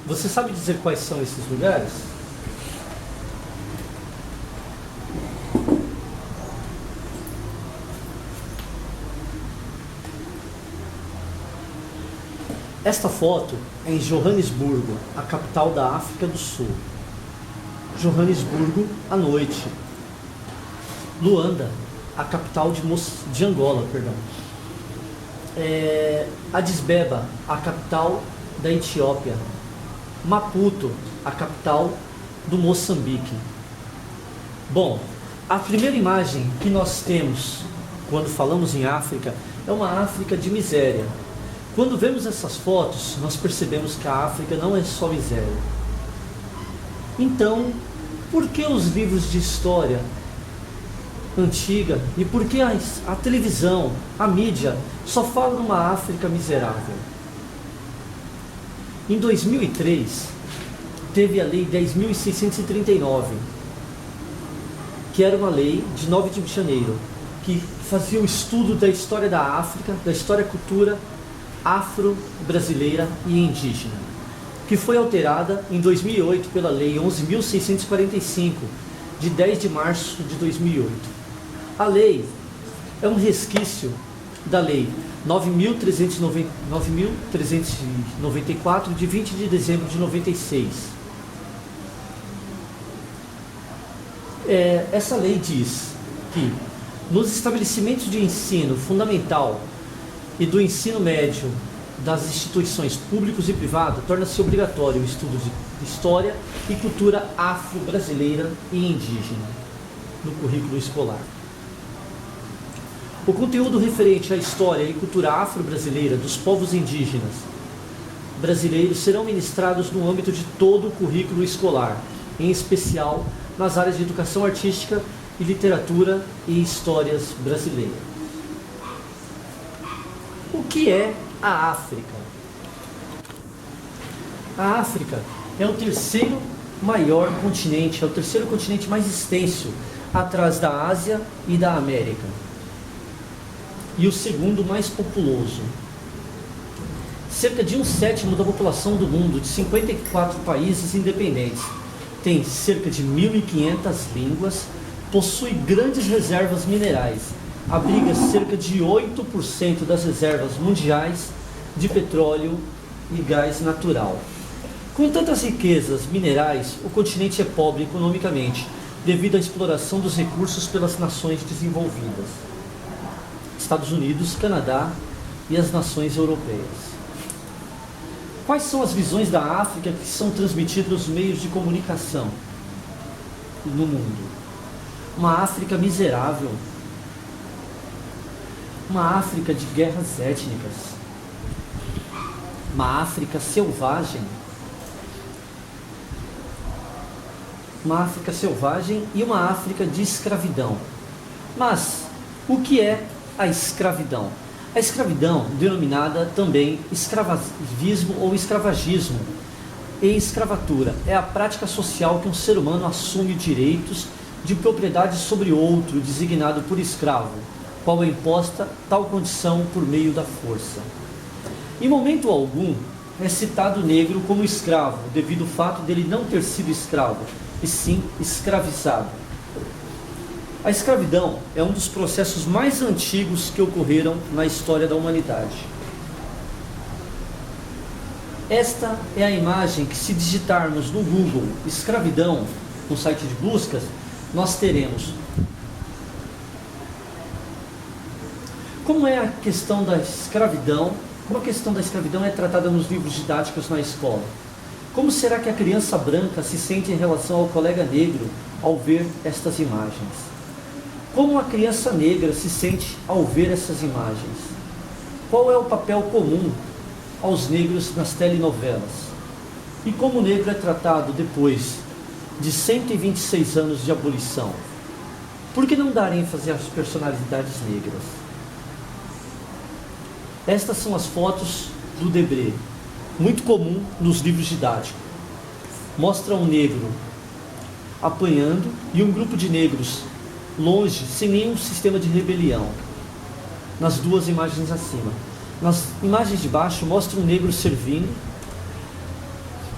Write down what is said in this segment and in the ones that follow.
Você sabe dizer quais são esses lugares? Esta foto é em Joanesburgo, a capital da África do Sul. Joanesburgo à noite. Luanda, a capital de Angola, perdão. Addis Abeba, a capital da Etiópia. Maputo, a capital do Moçambique. Bom, a primeira imagem que nós temos quando falamos em África é uma África de miséria. Quando vemos essas fotos, nós percebemos que a África não é só miséria. Então, por que os livros de história antiga e por que a televisão, a mídia, só falam numa África miserável? Em 2003, teve a Lei 10.639, que era uma lei de 9 de janeiro, que fazia o estudo da história da África, da história e cultura afro-brasileira e indígena, que foi alterada em 2008 pela Lei 11.645, de 10 de março de 2008. A lei é um resquício da Lei 9.394, de 20 de dezembro de 96. Essa lei diz que nos estabelecimentos de ensino fundamental e do ensino médio das instituições públicas e privadas, torna-se obrigatório o estudo de história e cultura afro-brasileira e indígena no currículo escolar. O conteúdo referente à história e cultura afro-brasileira dos povos indígenas brasileiros serão ministrados no âmbito de todo o currículo escolar, em especial nas áreas de educação artística e literatura e histórias brasileiras. O que é a África? A África é o terceiro maior continente, é o terceiro continente mais extenso, atrás da Ásia e da América, e o segundo mais populoso. Cerca de 1/7 da população do mundo, de 54 países independentes, tem cerca de 1.500 línguas, possui grandes reservas minerais, abriga cerca de 8% das reservas mundiais de petróleo e gás natural. Com tantas riquezas minerais, o continente é pobre economicamente, devido à exploração dos recursos pelas nações desenvolvidas, Estados Unidos, Canadá e as nações europeias. Quais são as visões da África que são transmitidas nos meios de comunicação no mundo? Uma África miserável, uma África de guerras étnicas, uma África selvagem, e uma África de escravidão. Mas o que é a escravidão? A escravidão, denominada também escravagismo ou escravagismo e escravatura, é a prática social que um ser humano assume direitos de propriedade sobre outro, designado por escravo, qual é imposta tal condição por meio da força. Em momento algum é citado o negro como escravo, devido ao fato dele não ter sido escravo, e sim escravizado. A escravidão é um dos processos mais antigos que ocorreram na história da humanidade. Esta é a imagem que, se digitarmos no Google escravidão, no site de buscas, nós teremos. Como é a questão da escravidão? Como a questão da escravidão é tratada nos livros didáticos na escola? Como será que a criança branca se sente em relação ao colega negro ao ver estas imagens? Como a criança negra se sente ao ver essas imagens? Qual é o papel comum aos negros nas telenovelas? E como o negro é tratado depois de 126 anos de abolição? Por que não dar ênfase às personalidades negras? Estas são as fotos do Debré, muito comum nos livros didáticos. Mostra um negro apanhando e um grupo de negros longe, sem nenhum sistema de rebelião. Nas duas imagens acima. Nas imagens de baixo mostra um negro servindo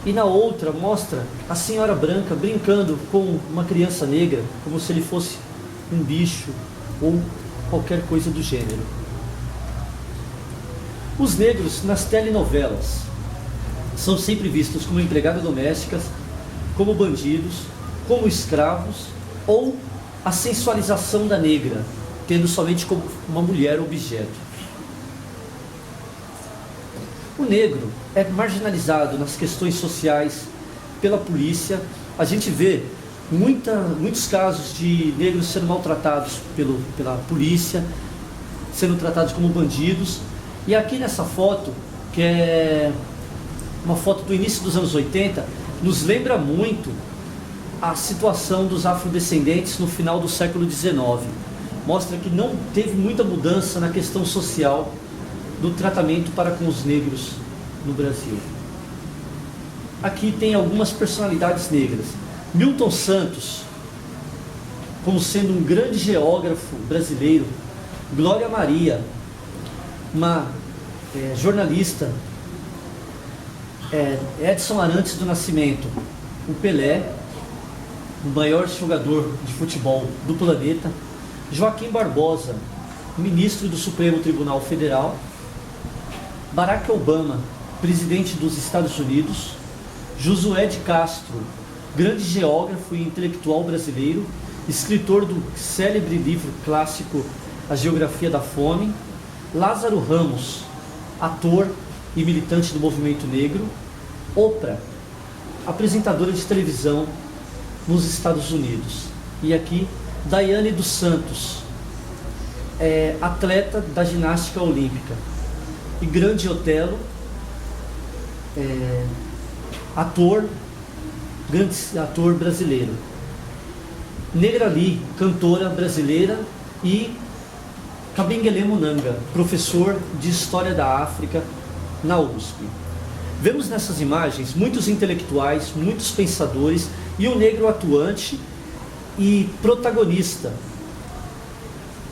E na outra mostra a senhora branca brincando com uma criança negra, como se ele fosse um bicho ou qualquer coisa do gênero. Os negros nas telenovelas são sempre vistos como empregadas domésticas, como bandidos, como escravos, ou a sensualização da negra, tendo somente como uma mulher objeto. O negro é marginalizado nas questões sociais pela polícia. A gente vê muitos casos de negros sendo maltratados pela polícia, sendo tratados como bandidos. E aqui nessa foto, que é uma foto do início dos anos 80, nos lembra muito a situação dos afrodescendentes no final do século XIX. Mostra que não teve muita mudança na questão social do tratamento para com os negros no Brasil. Aqui tem algumas personalidades negras. Milton Santos, como sendo um grande geógrafo brasileiro. Glória Maria, uma jornalista. Edson Arantes do Nascimento, o Pelé, o maior jogador de futebol do planeta. Joaquim Barbosa, ministro do Supremo Tribunal Federal. Barack Obama, presidente dos Estados Unidos. Josué de Castro, grande geógrafo e intelectual brasileiro, escritor do célebre livro clássico A Geografia da Fome. Lázaro Ramos, ator e militante do movimento negro. Oprah, apresentadora de televisão nos Estados Unidos. E aqui, Daiane dos Santos, atleta da ginástica olímpica. E Grande Otelo, grande ator brasileiro. Negra Lee, cantora brasileira. E Kabengele Munanga, professor de História da África na USP. Vemos nessas imagens muitos intelectuais, muitos pensadores e o negro atuante e protagonista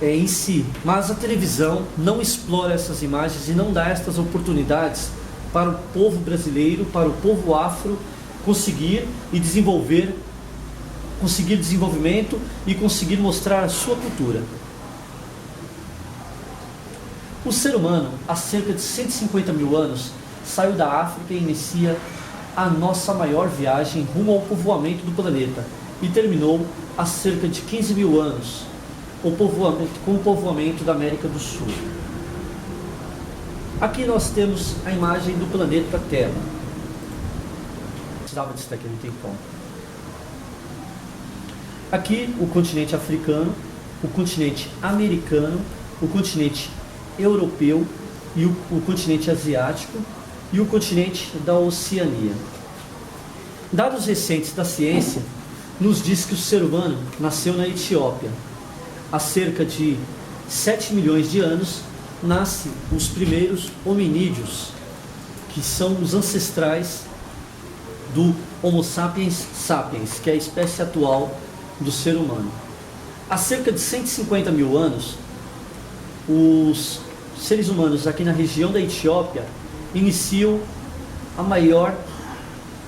em si, mas a televisão não explora essas imagens e não dá estas oportunidades para o povo brasileiro, para o povo afro conseguir desenvolvimento e conseguir mostrar a sua cultura. O ser humano, há cerca de 150 mil anos, saiu da África e inicia a nossa maior viagem rumo ao povoamento do planeta e terminou há cerca de 15 mil anos com o povoamento da América do Sul. Aqui nós temos a imagem do planeta Terra. Precisava disso daqui, não tem como. Aqui o continente africano, o continente americano, o continente europeu e o continente asiático e o continente da Oceania. Dados recentes da ciência nos diz que o ser humano nasceu na Etiópia. Há cerca de 7 milhões de anos nascem os primeiros hominídeos, que são os ancestrais do Homo sapiens sapiens, que é a espécie atual do ser humano. Há cerca de 150 mil anos, os seres humanos aqui na região da Etiópia iniciam a maior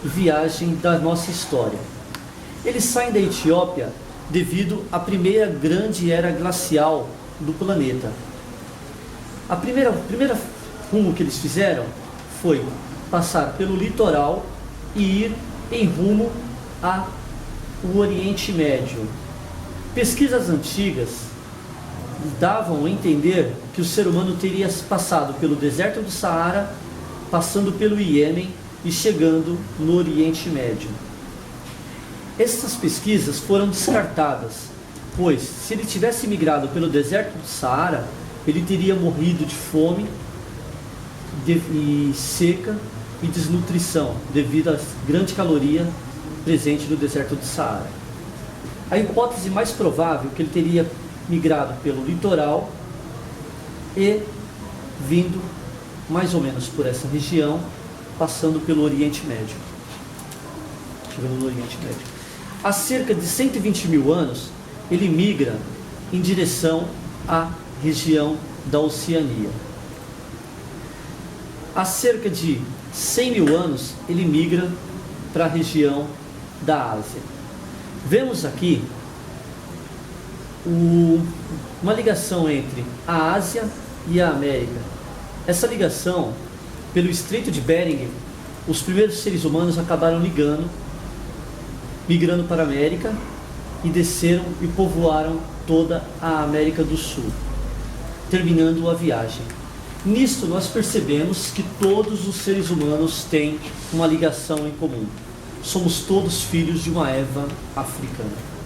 viagem da nossa história. Eles saem da Etiópia devido à primeira grande era glacial do planeta. A primeira rumo que eles fizeram foi passar pelo litoral e ir em rumo ao Oriente Médio. Pesquisas antigas davam a entender que o ser humano teria passado pelo deserto do Saara, passando pelo Iêmen e chegando no Oriente Médio. Essas pesquisas foram descartadas, pois se ele tivesse migrado pelo deserto do Saara, ele teria morrido de fome e seca e desnutrição, devido à grande caloria presente no deserto do Saara. A hipótese mais provável é que ele teria migrado pelo litoral e vindo mais ou menos por essa região, passando pelo Oriente Médio. Chegando no Oriente Médio. Há cerca de 120 mil anos, ele migra em direção à região da Oceania. Há cerca de 100 mil anos, ele migra para a região da Ásia. Vemos aqui uma ligação entre a Ásia e a América. Essa ligação, pelo Estreito de Bering, os primeiros seres humanos acabaram migrando para a América e desceram e povoaram toda a América do Sul, terminando a viagem. Nisto nós percebemos que todos os seres humanos têm uma ligação em comum. Somos todos filhos de uma Eva africana.